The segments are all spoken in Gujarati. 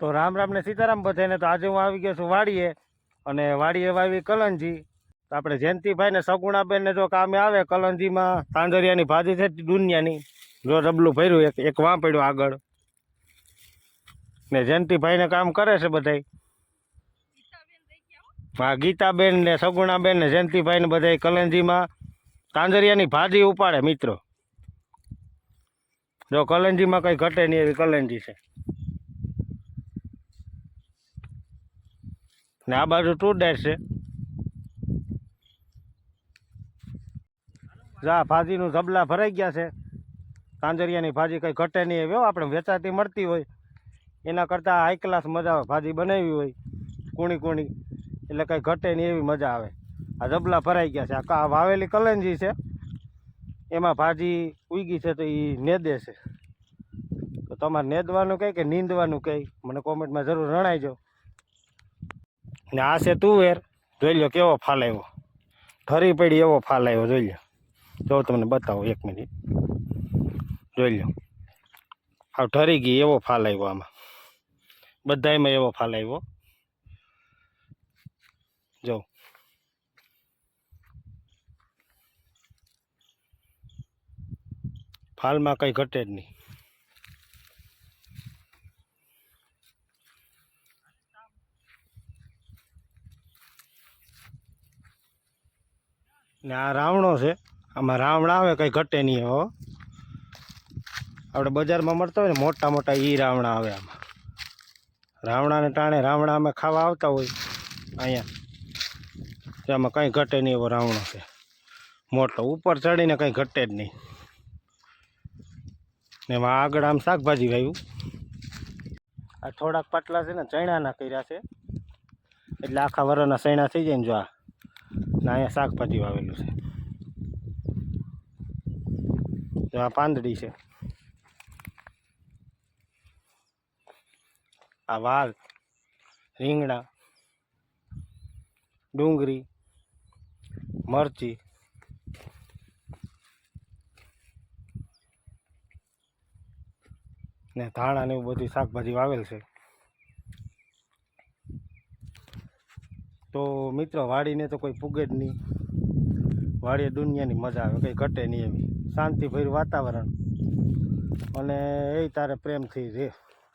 તો રામ રામ ને સીતારામ બધાને। તો આજે હું આવી ગયો છું વાડીએ, અને વાડીએ વાવી કલંજી। તો આપણે જયંતિભાઈ ને સગુણાબેન ને જો કામે આવે કલંજીમાં તાંજરિયાની ભાજી છે દુનિયાની। જો રબલું ભર્યું, એક વાં પડ્યું આગળ ને જયંતિભાઈ ને કામ કરે છે બધાય। હા, ગીતાબેન ને સગુણાબેન ને જયંતિભાઈ ને બધા કલંજીમાં તાંજરિયાની ભાજી ઉપાડે મિત્રો। જો કલંજીમાં કઈ ઘટે નહીં એવી કલંજી છે। ને આ બાજુ ટૂરડાર છે। જા ભાજીનું જબલા ભરાઈ ગયા છે। તાંજરિયાની ભાજી કઈ ઘટે નહીં એવી આપણે વેચાતી મળતી હોય એના કરતાં હાઈ ક્લાસ મજા આવે। ભાજી બનાવી હોય કૂણી કૂણી એટલે કઈ ઘટે નહીં એવી મજા આવે। આ જબલા ભરાઈ ગયા છે। આ વાવેલી કલંજી છે, એમાં ભાજી ઉગી છે તો એ નેદે છે। તો તમારે નેદવાનું કહે કે નીંદવાનું કહે મને કોમેન્ટમાં જરૂર જણાવજો। ને આ છે તુવેર, જોઈ લો કેવો ફાલ આવ્યો, ઠરી પડી એવો ફાલ આવ્યો। જોઈ લો, જો તમને બતાવો 1 મિનિટ, જોઈ લો આવ ઠરી ગઈ એવો ફાલ આવ્યો। આમાં બધામાં એવો ફાલ આવ્યો। જો ફાલમાં કંઈ ઘટે જ નહીં। ને આ રાવણો છે, આમાં રાવણ આવે કંઈ ઘટે નહીં। હો આપણે બજારમાં મળતા હોય ને મોટા મોટા એ રાવણા આવે આમાં। રાવણાને ટાણે રાવણા અમે ખાવા આવતા હોય અહીંયા, આમાં કંઈ ઘટે નહીં એવો રાવણો છે મોટો, ઉપર ચડીને કંઈ ઘટે જ નહીં। ને એમાં આગળ આમ શાકભાજી વાવ્યું। આ થોડાક પાટલા છે ને ચણાના કર્યા છે, એટલે આખા વરના ચણા થઈ જાય ને। જો આ ને અહીંયા શાકભાજી વાવેલું છે। જો આ પાંદડી છે, આ વાલ, રીંગણા, ડુંગળી, મરચી, ને ધાણા ને એવું બધી શાકભાજી વાવેલ છે। તો મિત્રો વાડીને તો કોઈ પૂગે જ નહીં, વાડીએ દુનિયાની મજા આવે, કંઈ ઘટે નહીં એવી શાંતિભર્યું વાતાવરણ, અને એ તારે પ્રેમથી રે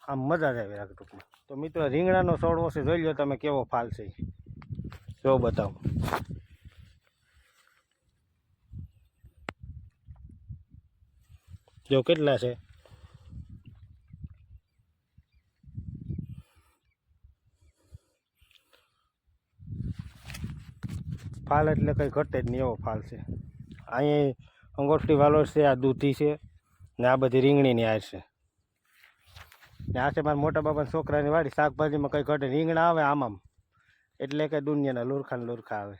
આમ મજા જ આવે ટૂંકમાં। તો મિત્રો રીંગણાનો છોડવો છે, જોઈ લો તમે કેવો ફાલ છે, જો બતાવો। જો કેટલા છે, ફાલ એટલે કંઈ ઘટે જ નહીં એવો ફાલ છે। અહીંયા અંગોઠી વાલો છે, આ દૂધી છે, ને આ બધી રીંગણીની આર છે, ને આ છે મારા મોટા બાપાના છોકરાની વાડી। શાકભાજીમાં કંઈ ઘટે, રીંગણા આવે આમ એટલે કે દુનિયાના લુરખા ને લુરખા આવે।